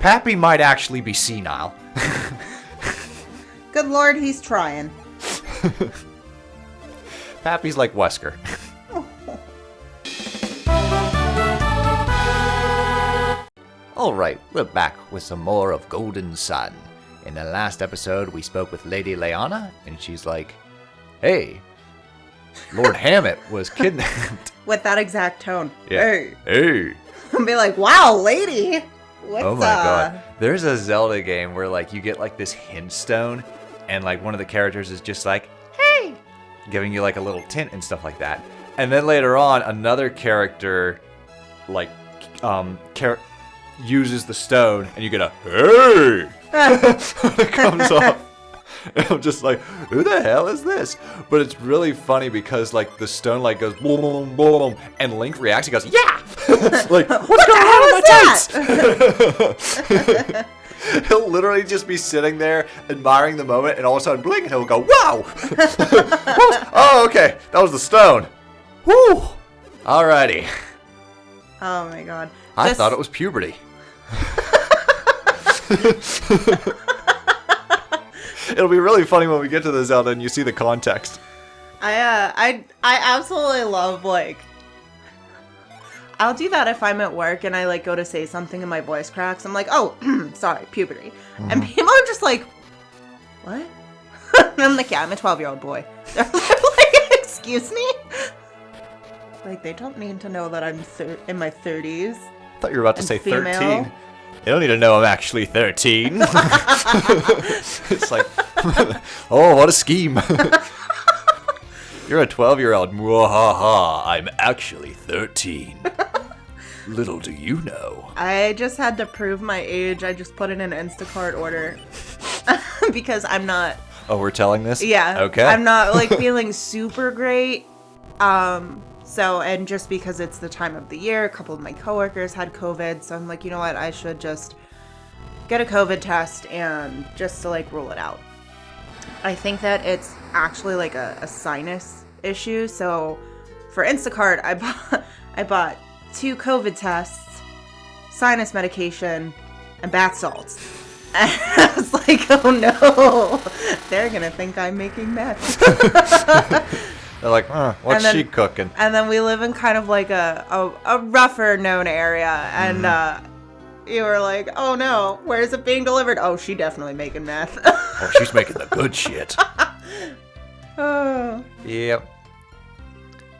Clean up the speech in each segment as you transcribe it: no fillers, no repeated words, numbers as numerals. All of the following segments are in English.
Pappy might actually be senile. Good Lord, he's trying. Pappy's like Wesker. Alright, we're back with some more of Golden Sun. In the last episode, we spoke with Lady Leanna, and she's like, hey, Lord Hammett was kidnapped. With that exact tone. Yeah. Hey. And be like, wow, lady. What's Oh my god. There's a Zelda game where like you get like this hint stone, and like one of the characters is just like, hey, giving you like a little tint and stuff like that. And then later on, another character like uses the stone, and you get a hey when it comes off. And I'm just like, who the hell is this? But it's really funny because like the stone like goes boom, boom, boom, and Link reacts. He goes, yeah. Like, what's going on with my tights? He'll literally just be sitting there admiring the moment, and all of a sudden, blink, and he'll go, wow. Oh, okay, that was the stone. Whew. Alrighty. Oh my god. I thought it was puberty. It'll be really funny when we get to the Zelda and you see the context. I absolutely love, like, I'll do that if I'm at work and I, like, go to say something and my voice cracks. I'm like, oh, sorry, puberty. Mm-hmm. And people are just like, what? And I'm like, yeah, I'm a 12-year-old boy. They're like, excuse me? Like, they don't need to know that I'm in my 30s. I thought you were about to say female. 13. They don't need to know I'm actually 13. It's like, oh, what a scheme. You're a 12-year-old. Mwahaha, I'm actually 13. Little do you know. I just had to prove my age. I just put in an Instacart order. Because I'm not... Oh, we're telling this? Yeah. Okay. I'm not, like, feeling super great. So, and just because it's the time of the year, a couple of my coworkers had COVID, so I'm like, you know what, I should just get a COVID test and just to, like, rule it out. I think that it's actually, like, a sinus issue, so for Instacart, I bought 2 COVID tests, sinus medication, and bath salts. And I was like, oh no, they're gonna think I'm making meth. They're like, what's she cooking? And then we live in kind of like a rougher known area. And you were like, oh no, where is it being delivered? Oh, she definitely making meth. Oh, she's making the good shit. Oh. Yep.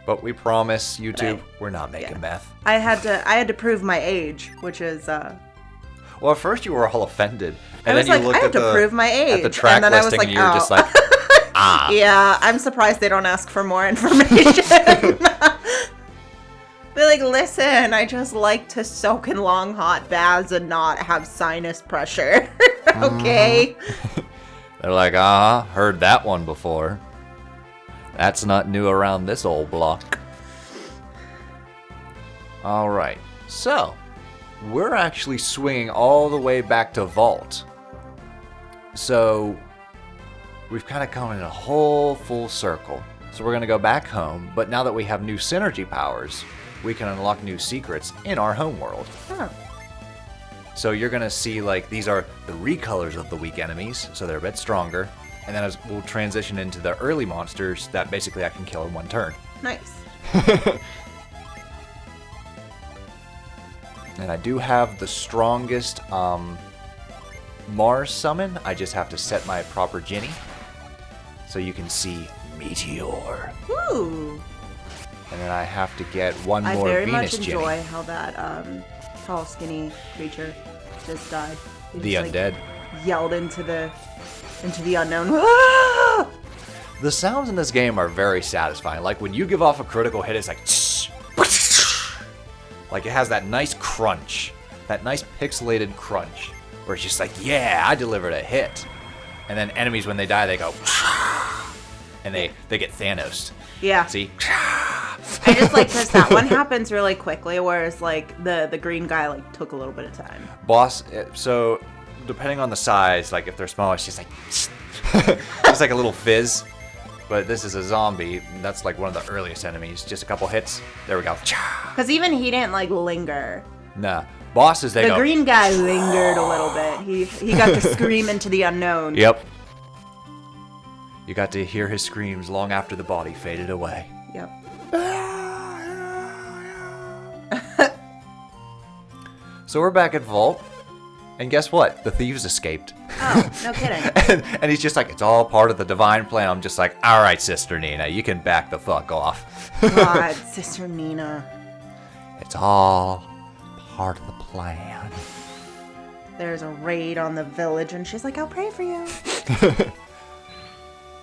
But we promise YouTube, we're not making meth. I had to prove my age, which is... Well, at first you were all offended. And I was then you like, looked I have to prove my age. at the track and then listing, I was like, and you were just like, ah. Yeah, I'm surprised they don't ask for more information. They're like, listen, I just like to soak in long hot baths and not have sinus pressure. Okay? They're like, heard that one before. That's not new around this old block. Alright, so we're actually swinging all the way back to Vault. So we've kind of come in a whole full circle. So we're going to go back home, but now that we have new synergy powers, we can unlock new secrets in our home world. Huh. So you're going to see, like, these are the recolors of the weak enemies, so they're a bit stronger. And then as we'll transition into the early monsters that basically I can kill in one turn. Nice. And I do have the strongest Mars summon. I just have to set my proper Djinni. So you can see Meteor. Ooh. And then I have to get one more Venus Djinni. I very much enjoy how that tall, skinny creature just died. He the just, undead. Like, yelled into the unknown. Ah! The sounds in this game are very satisfying. Like when you give off a critical hit, it's like... Like it has that nice crunch. That nice pixelated crunch. Where it's just like, yeah, I delivered a hit. And then enemies, when they die, they go... And they get Thanos. Yeah. See? I just like because that one happens really quickly, whereas like the green guy like took a little bit of time. Boss, so depending on the size, like if they're small, it's just like... It's like a little fizz. But this is a zombie. That's like one of the earliest enemies. Just a couple hits. There we go. Because even he didn't like linger. Nah. Bosses, they The go. green guy lingered a little bit. He got to scream into the unknown. Yep. You got to hear his screams long after the body faded away. Yep. So we're back at Vault, and guess what? The thieves escaped. Oh, no kidding. and he's just like, it's all part of the divine plan. I'm just like, all right, Sister Nina, you can back the fuck off. God, Sister Nina. It's all part of the plan. There's a raid on the village, and she's like, I'll pray for you.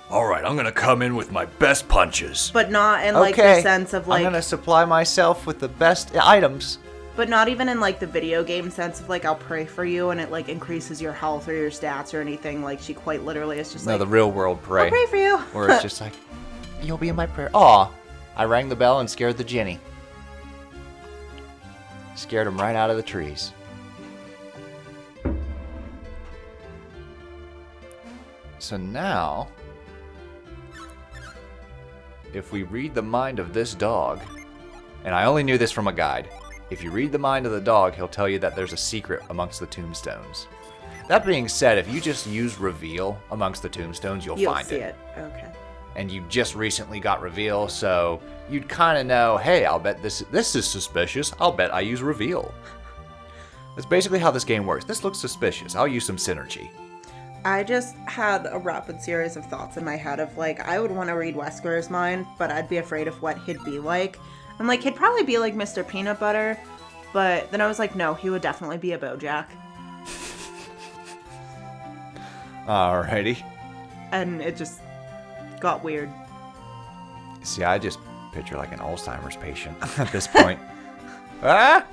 All right, I'm gonna come in with my best punches. But not in, like, the sense of, like... I'm gonna supply myself with the best items. But not even in, like, the video game sense of, like, I'll pray for you, and it, like, increases your health or your stats or anything. Like, she quite literally is just No, like... the real world pray. I'll pray for you. Where it's just like, you'll be in my prayer. Aw, I rang the bell and scared the Djinni. Scared him right out of the trees. So now, if we read the mind of this dog, and I only knew this from a guide, if you read the mind of the dog, he'll tell you that there's a secret amongst the tombstones. That being said, if you just use reveal amongst the tombstones, you'll find see it. Okay. And you just recently got reveal, so you'd kind of know, hey, I'll bet this is suspicious. I'll bet I use reveal. That's basically how this game works. This looks suspicious. I'll use some synergy. I just had a rapid series of thoughts in my head of, like, I would want to read Wesker's mind, but I'd be afraid of what he'd be like. I'm like, he'd probably be like Mr. Peanut Butter, but then I was like, no, he would definitely be a Bojack. Alrighty. And it just got weird. See, I just picture like an Alzheimer's patient at this point. Ah?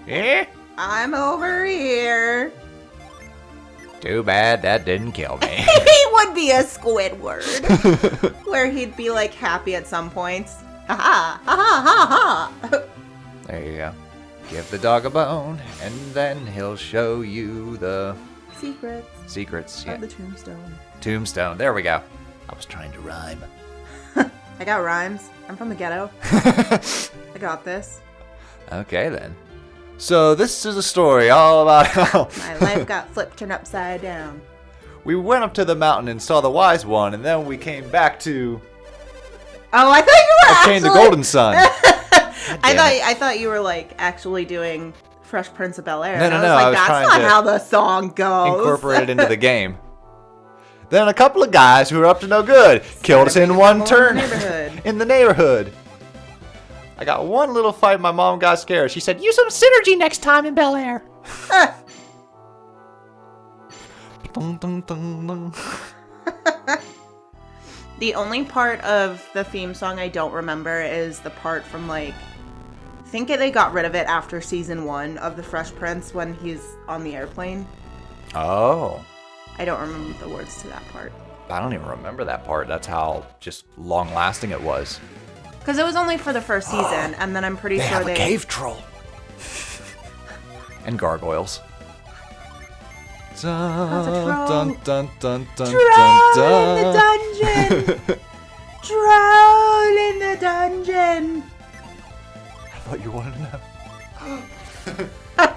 Eh? I'm over here. Too bad that didn't kill me. He would be a Squidward. Where he'd be, like, happy at some points. Ha ha ha ha. There you go. Give the dog a bone, and then he'll show you the secrets. Yeah. Of the tombstone. Tombstone. There we go. I was trying to rhyme. I got rhymes. I'm from the ghetto. I got this. Okay then. So this is a story all about how My life got flipped and upside down. we went up to the mountain and saw the wise one, and then we came back to Oh, I thought you were obtain the golden sun. I thought you were, like, actually doing Fresh Prince of Bel-Air. No, and no, I was no, like, I was that's trying not to how the song goes. Incorporate it into the game. Then a couple of guys who were up to no good killed us in one turn in the neighborhood. I got one little fight. My mom got scared. She said, "Use some synergy next time in Bel Air." The only part of the theme song I don't remember is the part from, like, I think they got rid of it after season 1 of The Fresh Prince when he's on the airplane. Oh. I don't remember the words to that part. I don't even remember that part. That's how just long-lasting it was. Because it was only for the first season, and then I'm pretty They sure have a cave troll. And gargoyles. Dun, dun, dun, dun, dun, Drown in the dun. dungeon! Drown in the dungeon! I thought you wanted to know.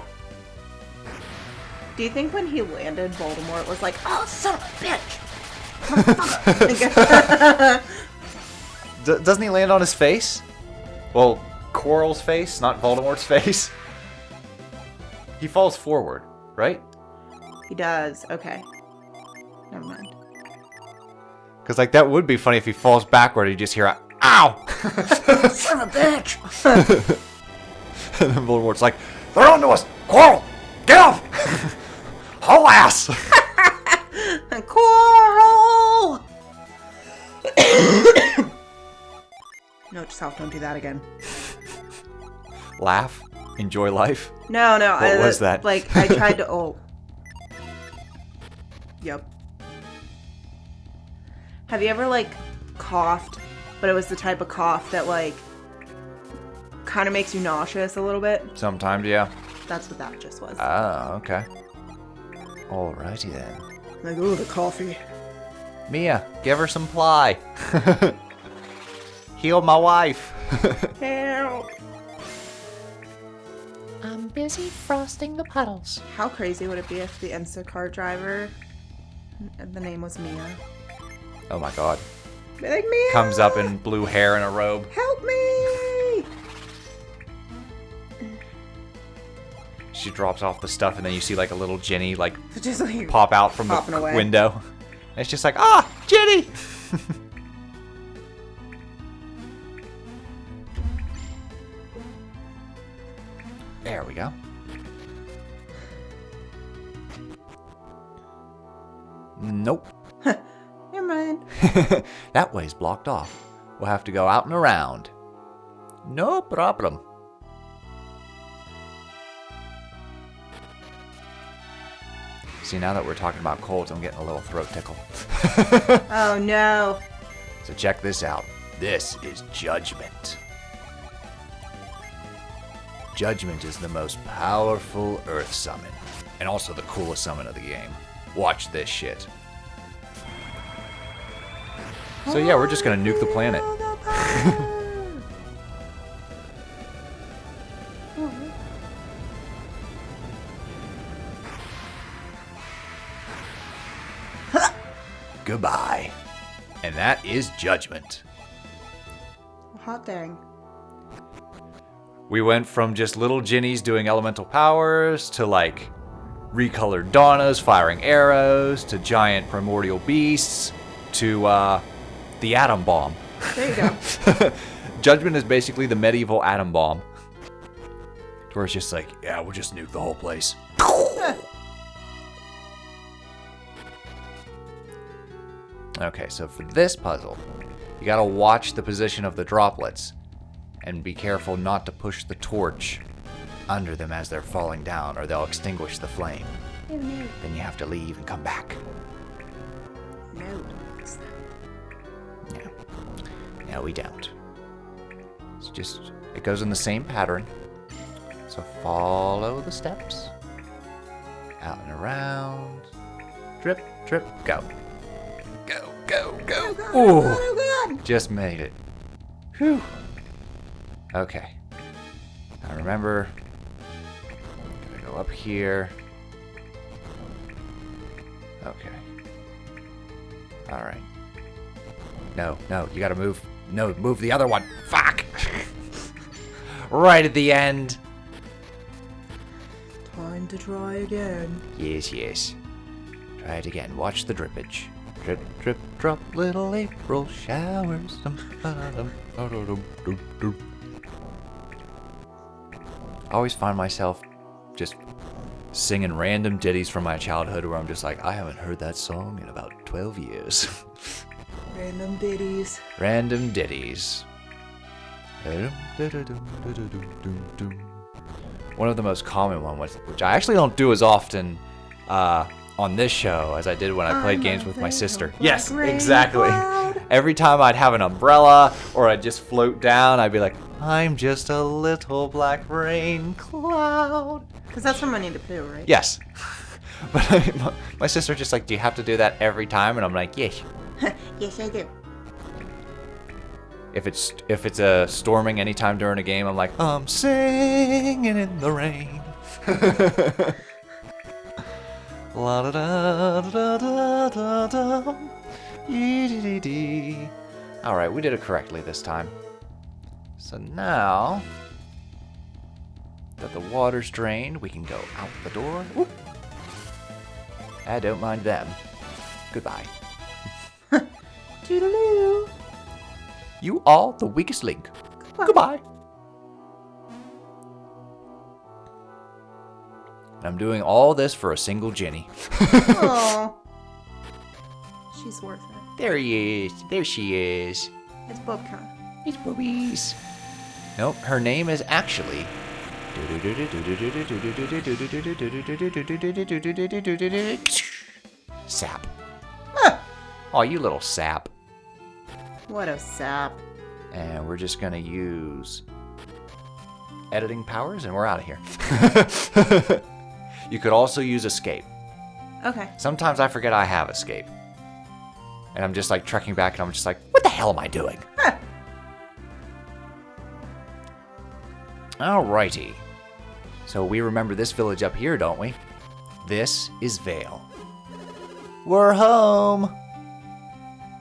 Do you think when he landed, Voldemort was like, oh, son of a bitch! Doesn't he land on his face? Well, Quirrell's face, not Voldemort's face. He falls forward, right? He does. Okay. Never mind. Because, like, that would be funny if he falls backward and you just hear a, ow! Son of a bitch! And then Voldemort's like, they're onto us! Quirrell! Get up! Haul ass! Coral! Note to self, don't do that again. Laugh? Enjoy life? No. What was that? Like, I tried to... Oh. Yep. Have you ever, like, coughed, but it was the type of cough that, like, kind of makes you nauseous a little bit? Sometimes, yeah. That's what that just was. Oh, okay. Alrighty then. Like, ooh, the coffee. Mia, give her some ply. Heal my wife. Help. I'm busy frosting the puddles. How crazy would it be if the Instacart driver, the name was Mia? Oh my god. Be like, Mia! Comes up in blue hair and a robe. Help me! She drops off the stuff and then you see like a little Djinni like Just like pop out from the popping away. window. And it's just like, ah, Djinni! There we go. Nope. Never mind. That way's blocked off. We'll have to go out and around. No problem. See, now that we're talking about colds, I'm getting a little throat tickle. Oh no. So check this out. This is Judgment. Judgment is the most powerful Earth summon, and also the coolest summon of the game. Watch this shit. So yeah, we're just gonna nuke the planet. Goodbye. And that is Judgment. Hot dang. We went from just little Djinnis doing elemental powers to like recolored Donnas firing arrows to giant primordial beasts to the atom bomb. There you go. Judgment is basically the medieval atom bomb. Where it's just like, yeah, we'll just nuke the whole place. Okay, so for this puzzle, you gotta watch the position of the droplets and be careful not to push the torch under them as they're falling down or they'll extinguish the flame. Oh, no. Then you have to leave and come back. No. No, we don't. It's just, it goes in the same pattern. So follow the steps. Out and around. Drip, drip, go. Go, go, go. Oh god. Just made it. Whew. Okay. Now remember, I'm gonna go up here. Okay. Alright. No, no, you gotta move. No, move the other one. Fuck! Right at the end. Time to try again. Yes, yes. Try it again. Watch the drippage. Drip, drip, drop, little April showers. I always find myself just singing random ditties from my childhood where I'm just like, I haven't heard that song in about 12 years. Random ditties. Random ditties. One of the most common ones, which I actually don't do as often on this show as I did when I played games with my sister. Yes, exactly. Every time I'd have an umbrella or I'd just float down, I'd be like, I'm just a little black rain cloud. Because that's from Winnie the Pooh, right? Yes. But my sister just like, do you have to do that every time? And I'm like, yes. Yes, I do. If it's a storming anytime during a game, I'm like, I'm singing in the rain. La da da da da da da. Dee. All right, we did it correctly this time. So now that the water's drained, we can go out the door. Whoop. I don't mind them. Goodbye. Toodaloo. You are the weakest link. Goodbye. And I'm doing all this for a single Djinni. Aww. She's worth it. There he is. There she is. It's Pupcorn. It's boobies. Nope, her name is actually... Sap. Oh, you little sap. What a sap. And we're just gonna use editing powers and we're out of here. You could also use escape. Okay. Sometimes I forget I have escape. And I'm just like trekking back and I'm just like, what the hell am I doing? Alrighty. So we remember this village up here, don't we? This is Vale. We're home!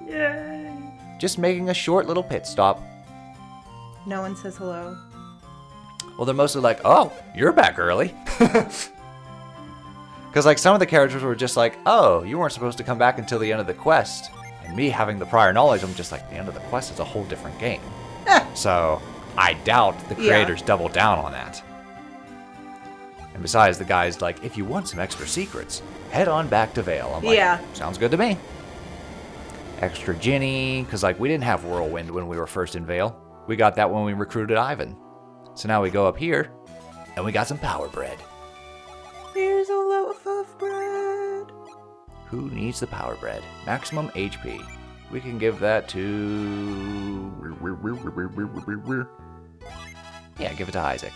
Yay. Just making a short little pit stop. No one says hello. Well, they're mostly like, oh, you're back early. Because, like, some of the characters were just like, oh, you weren't supposed to come back until the end of the quest. And me having the prior knowledge, I'm just like, the end of the quest is a whole different game. So, I doubt the creators doubled down on that. And besides, the guy's like, if you want some extra secrets, head on back to Vale. I'm like, sounds good to me. Extra Djinni, because, like, we didn't have Whirlwind when we were first in Vale. We got that when we recruited Ivan. So now we go up here, and we got some power bread. Here's a loaf of bread. Who needs the power bread? Maximum HP. We can give that to... Yeah, give it to Isaac.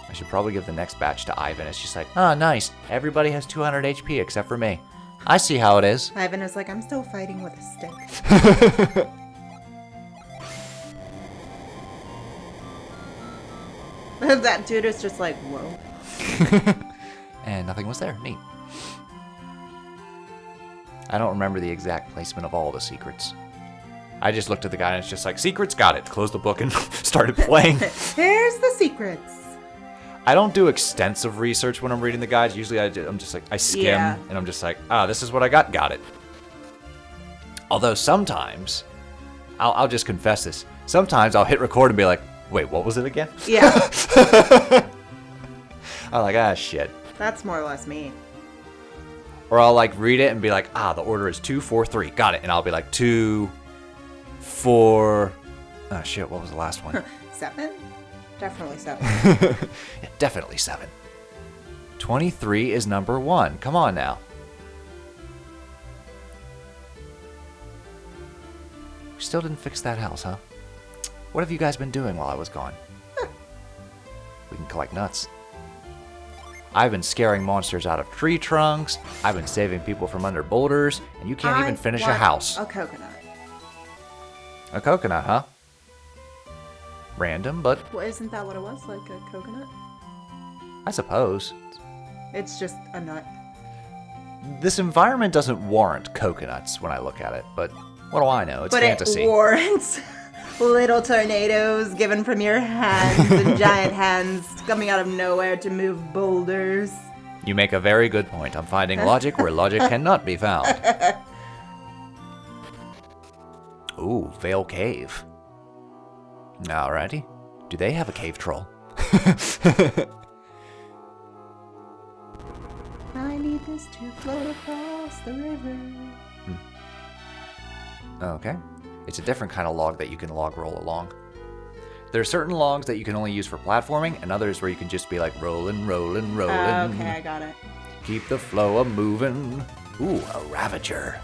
I should probably give the next batch to Ivan. It's just like, oh, nice. Everybody has 200 HP except for me. I see how it is. Ivan is like, I'm still fighting with a stick. That dude is just like, whoa. And nothing was there. Neat. I don't remember the exact placement of all the secrets. I just looked at the guy and it's just like, secrets, got it. Closed the book and started playing. Here's the secrets. I don't do extensive research when I'm reading the guides. Usually I'm just like, I skim and I'm just like, this is what I got it. Although sometimes, I'll just confess this. Sometimes I'll hit record and be like, wait, what was it again? Yeah. I'm like, shit. That's more or less me. Or I'll like read it and be like, the order is 2, 4, 3. Got it. And I'll be like 2, 4. Oh shit, what was the last one? 7? Definitely 7. Yeah, definitely 7. 23 is number 1. Come on now. We still didn't fix that house, huh? What have you guys been doing while I was gone? We can collect nuts. I've been scaring monsters out of tree trunks. I've been saving people from under boulders. And you can't even finish a house. A coconut. A coconut, huh? Random, but... Well, isn't that what it was? Like a coconut? I suppose. It's just a nut. This environment doesn't warrant coconuts when I look at it, but what do I know? It's fantasy. It warrants little tornadoes given from your hands and giant hands coming out of nowhere to move boulders. You make a very good point. I'm finding logic where logic cannot be found. Ooh, Vale Cave. Alrighty. Do they have a cave troll? I need this to float across the river. Okay. It's a different kind of log that you can log roll along. There are certain logs that you can only use for platforming, and others where you can just be like rolling, rolling, rolling. Okay, I got it. Keep the flow a moving. Ooh, a Ravager.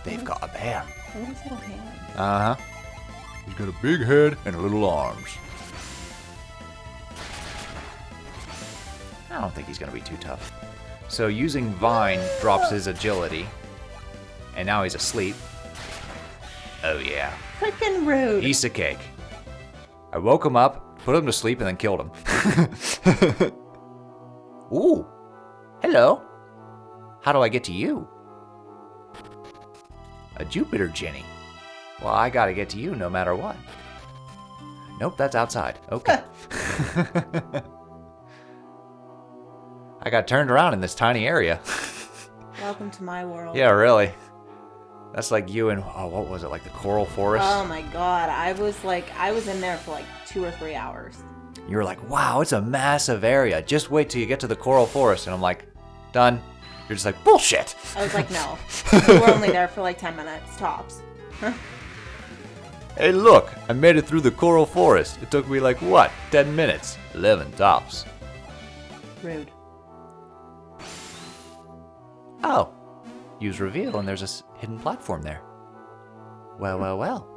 They've got a bear. What is little hand? Uh-huh. He's got a big head and little arms. I don't think he's going to be too tough. So using Vine drops his agility. And now he's asleep. Oh yeah. Freaking rude. Piece of cake. I woke him up, put him to sleep, and then killed him. Ooh. Hello. How do I get to you? A Jupiter Djinni. Well, I gotta get to you no matter what. Nope, that's outside. Okay. I got turned around in this tiny area. Welcome to my world. Yeah, really. That's like you in, what was it, like the Coral Forest? Oh my god, I was in there for like 2 or 3 hours. You were like, wow, it's a massive area. Just wait till you get to the Coral Forest. And I'm like, done. You're just like, bullshit. I was like, no. We were only there for like 10 minutes, tops. Hey, look, I made it through the Coral Forest. It took me like, what, 10 minutes? 11 tops. Rude. Oh, use reveal and there's a hidden platform there. Well, well, well.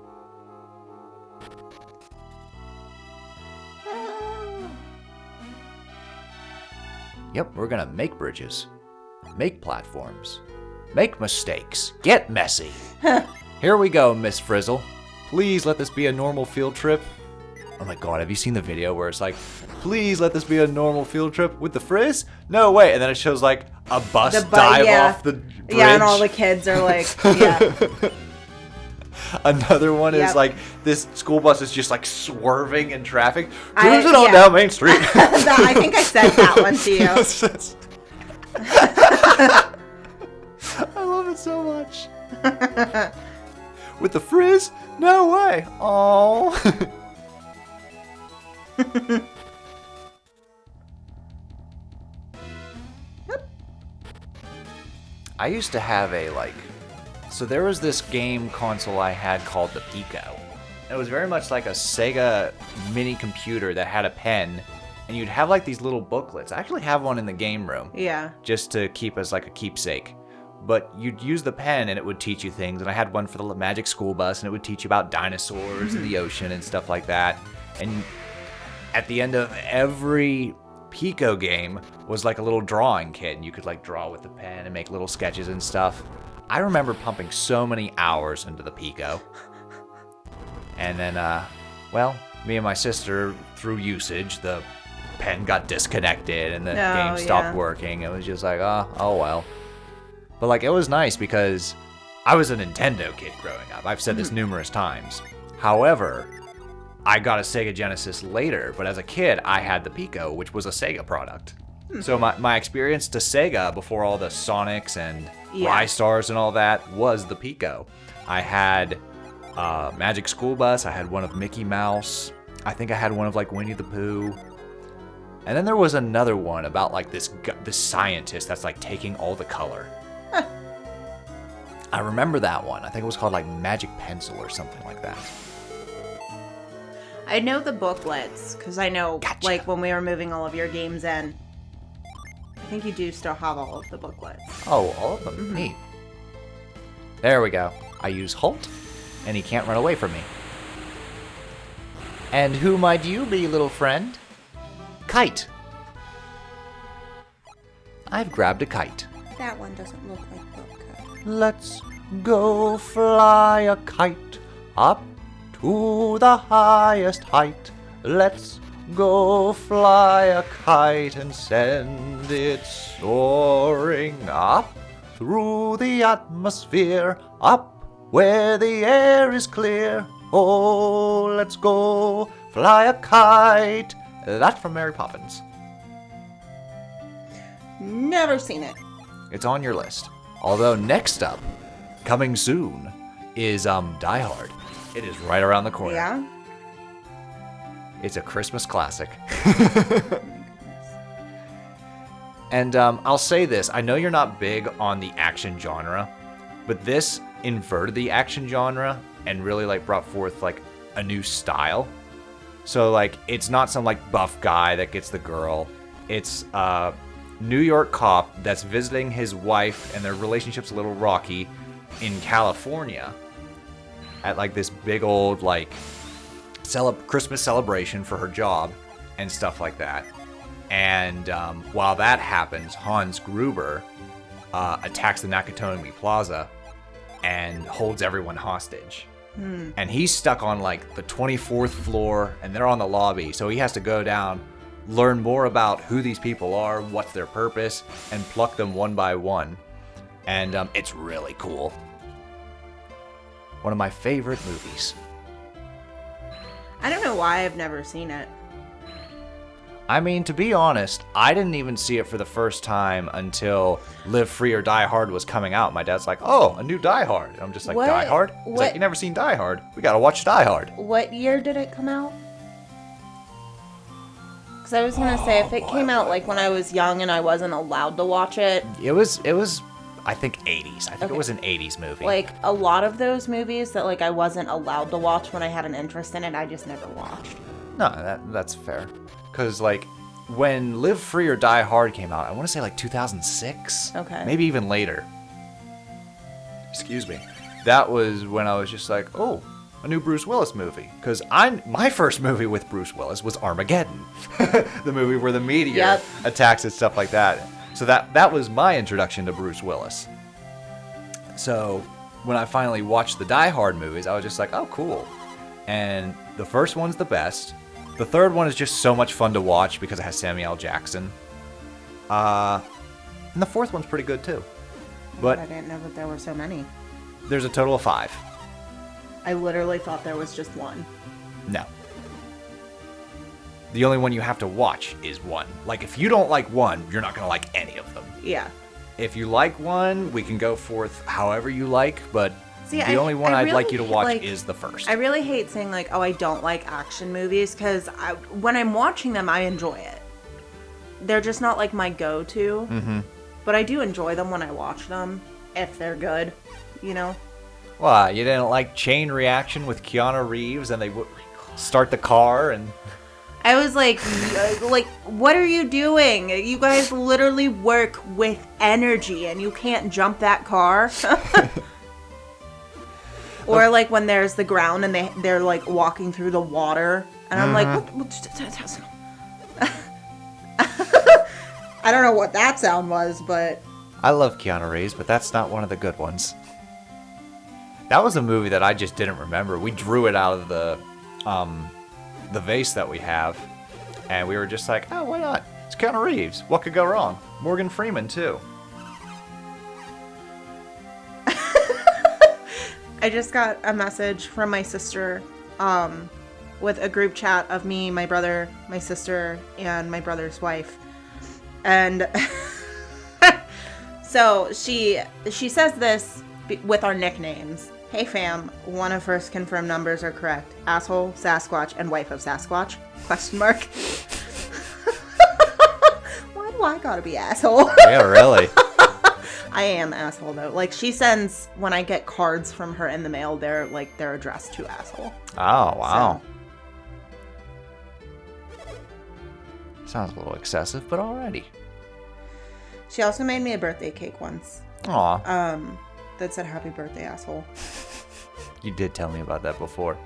Yep, we're gonna make bridges, make platforms, make mistakes, get messy. Here we go, Miss Frizzle. please let this be a normal field trip. Oh my god, have you seen the video where it's like, please let this be a normal field trip with the frizz? No way. And then it shows like a bus dive off the bridge. Yeah, and all the kids are like, yeah. Another one is like this school bus is just like swerving in traffic, cruising on down Main Street. I think I said that one to you. I love it so much. With the frizz? No way. Oh. I used to have so there was this game console I had called the Pico. It was very much like a Sega mini computer that had a pen, and you'd have like these little booklets. I actually have one in the game room. Yeah. Just to keep as like a keepsake. But you'd use the pen and it would teach you things. And I had one for the Magic School Bus, and it would teach you about dinosaurs and the ocean and stuff like that. And at the end of every Pico game was like a little drawing kit, and you could like draw with the pen and make little sketches and stuff. I remember pumping so many hours into the Pico. And then, me and my sister, through usage, the pen got disconnected and the game stopped working. It was just like, oh well. But like, it was nice because I was a Nintendo kid growing up. I've said this numerous times. However, I got a Sega Genesis later, but as a kid, I had the Pico, which was a Sega product. So my experience to Sega before all the Sonics and Y-Stars and all that was the Pico. I had Magic School Bus. I had one of Mickey Mouse. I think I had one of like Winnie the Pooh. And then there was another one about like this scientist that's like taking all the color. I remember that one. I think it was called like Magic Pencil or something like that. I know the booklets because I know like when we were moving all of your games in. I think you do still have all of the booklets. Oh, all of them? Neat. There we go. I use Holt, and he can't run away from me. And who might you be, little friend? Kite. I've grabbed a kite. That one doesn't look like book. Let's go fly a kite up to the highest height. Let's go fly a kite and send it soaring up through the atmosphere, up where the air is clear. Oh, let's go fly a kite. That's from Mary Poppins. Never seen it. It's on your list. Although next up, coming soon, is Die Hard. It is right around the corner. Yeah? It's a Christmas classic. And I'll say this. I know you're not big on the action genre, but this inverted the action genre and really like brought forth like a new style. So like it's not some like buff guy that gets the girl. It's a New York cop that's visiting his wife, and their relationship's a little rocky, in California at like this big old like Christmas celebration for her job and stuff like that. And while that happens, Hans Gruber attacks the Nakatomi Plaza and holds everyone hostage. And he's stuck on like the 24th floor, and they're on the lobby, so he has to go down, learn more about who these people are, what's their purpose, and pluck them one by one. And it's really cool. One of my favorite movies. I don't know why I've never seen it. I mean, to be honest, I didn't even see it for the first time until Live Free or Die Hard was coming out. My dad's like, oh, a new Die Hard. And I'm just like, What? Die Hard? He's like, you never seen Die Hard? We gotta watch Die Hard. What year did it come out? Because I was going to say, if it came out like when I was young and I wasn't allowed to watch it. It was I think, 80s. I think it was an 80s movie. Like, a lot of those movies that like I wasn't allowed to watch when I had an interest in it, I just never watched. No, that's fair. Because, like, when Live Free or Die Hard came out, I want to say, like, 2006? Okay. Maybe even later. Excuse me. That was when I was just like, oh, a new Bruce Willis movie. Because my first movie with Bruce Willis was Armageddon. The movie where the meteor attacks and stuff like that. So that was my introduction to Bruce Willis. So when I finally watched the Die Hard movies, I was just like, oh, cool. And the first one's the best. The third one is just so much fun to watch because it has Samuel L. Jackson. And the fourth one's pretty good too. But I didn't know that there were so many. there's a total of 5. I literally thought there was just one. No. The only one you have to watch is 1. Like, if you don't like 1, you're not going to like any of them. Yeah. If you like 1, we can go forth however you like, but See, the only one I'd really like you to watch like, is the first. I really hate saying, like, oh, I don't like action movies, because when I'm watching them, I enjoy it. They're just not, like, my go-to. Mm-hmm. But I do enjoy them when I watch them, if they're good, you know? Why, you didn't like Chain Reaction with Keanu Reeves and they would start the car and... I was like, what are you doing? You guys literally work with energy and you can't jump that car. Or like when there's the ground and they're like walking through the water. And I'm like, what? I don't know what that sound was, but... I love Keanu Reeves, but that's not one of the good ones. That was a movie that I just didn't remember. We drew it out of the vase that we have, and we were just like, oh, why not? It's Keanu Reeves. What could go wrong? Morgan Freeman, too. I just got a message from my sister with a group chat of me, my brother, my sister, and my brother's wife. And so she says this with our nicknames. Hey fam, one of first confirmed numbers are correct. Asshole, Sasquatch, and wife of Sasquatch? Question mark. Why do I gotta be asshole? Yeah, really. I am asshole though. Like she sends, when I get cards from her in the mail, they're addressed to asshole. Oh, wow. So. Sounds a little excessive, but alrighty. She also made me a birthday cake once. Aw. That said happy birthday, asshole. You did tell me about that before.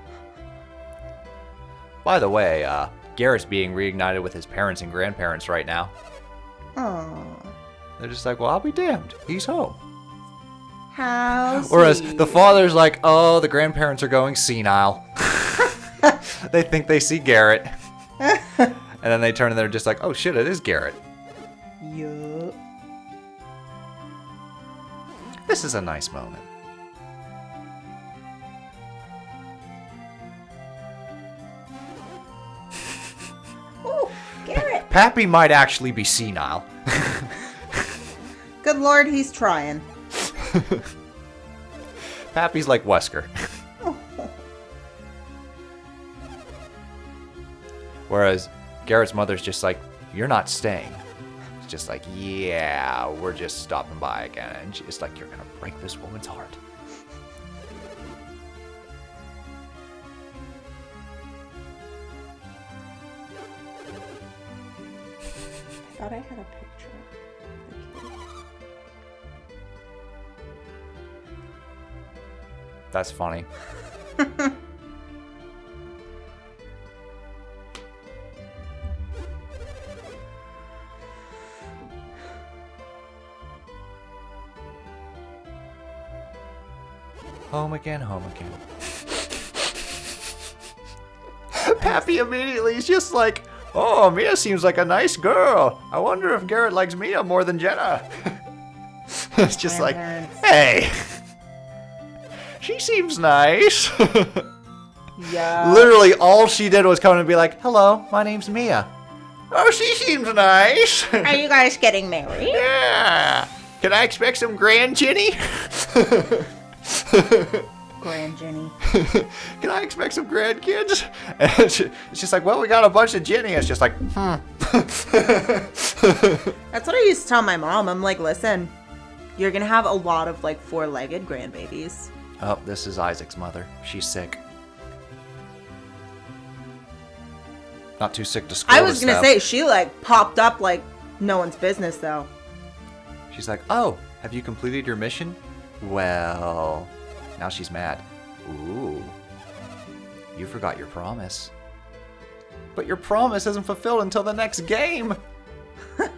By the way, Garrett's being reignited with his parents and grandparents right now. Aww. They're just like, well, I'll be damned. He's home. How Whereas sweet. the father's like, oh, the grandparents are going senile. They think they see Garrett. And then they turn and they're just like, oh shit, it is Garrett. Yup. This is a nice moment. Oh, Garrett. Pappy might actually be senile. Good Lord, he's trying. Pappy's like Wesker. Whereas Garrett's mother's just like, you're not staying. It's just like, yeah, we're just stopping by again. And she's like, you're going to break this woman's heart. I thought I had a picture of the kid. That's funny. Home again, home again. Pappy immediately is just like, oh, Mia seems like a nice girl. I wonder if Garrett likes Mia more than Jenna. It's just like, hey, she seems nice. Yeah. Literally all she did was come and be like, hello, my name's Mia. Oh, she seems nice. Are you guys getting married? Yeah. Can I expect some grand Djinni? Grand Djinni. Can I expect some grandkids? And it's just like, well, we got a bunch of Djinni. It's just like, That's what I used to tell my mom. I'm like, listen, you're going to have a lot of like 4-legged grandbabies. Oh, this is Isaac's mother. She's sick. Not too sick to scold I was us, going to though. say, she like popped up like no one's business though. She's like, oh, have you completed your mission? Well, now she's mad. Ooh, you forgot your promise. But your promise isn't fulfilled until the next game.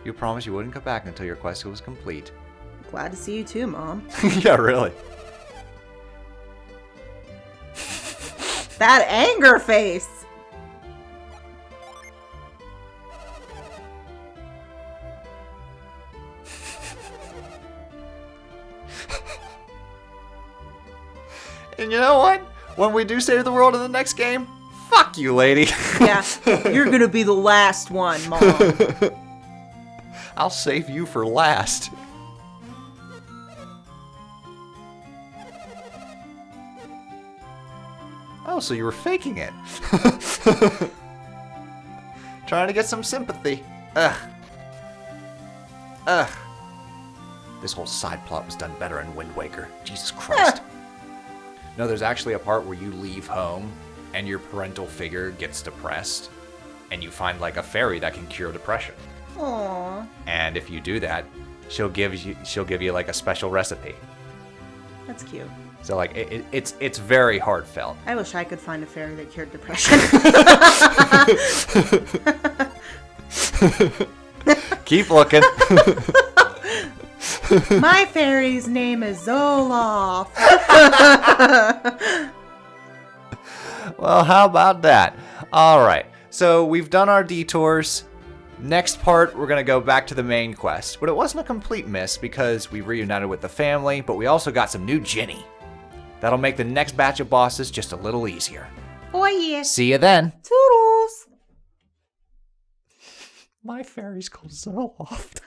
You promised you wouldn't come back until your quest was complete. Glad to see you too, Mom. Yeah, really. That anger face. And you know what? When we do save the world in the next game, fuck you, lady. Yeah, you're gonna be the last one, Mom. I'll save you for last. Oh, so you were faking it. Trying to get some sympathy. Ugh. This whole side plot was done better in Wind Waker. Jesus Christ. No, there's actually a part where you leave home and your parental figure gets depressed and you find like a fairy that can cure depression. Aww. And if you do that, she'll give you like a special recipe. That's cute. So like it's very heartfelt. I wish I could find a fairy that cured depression. Keep looking. My fairy's name is Zoloft. Well, how about that? All right. So we've done our detours. Next part, we're going to go back to the main quest. But it wasn't a complete miss because we reunited with the family, but we also got some new Djinni. That'll make the next batch of bosses just a little easier. Oh, yeah. See you then. Toodles. My fairy's called Zoloft.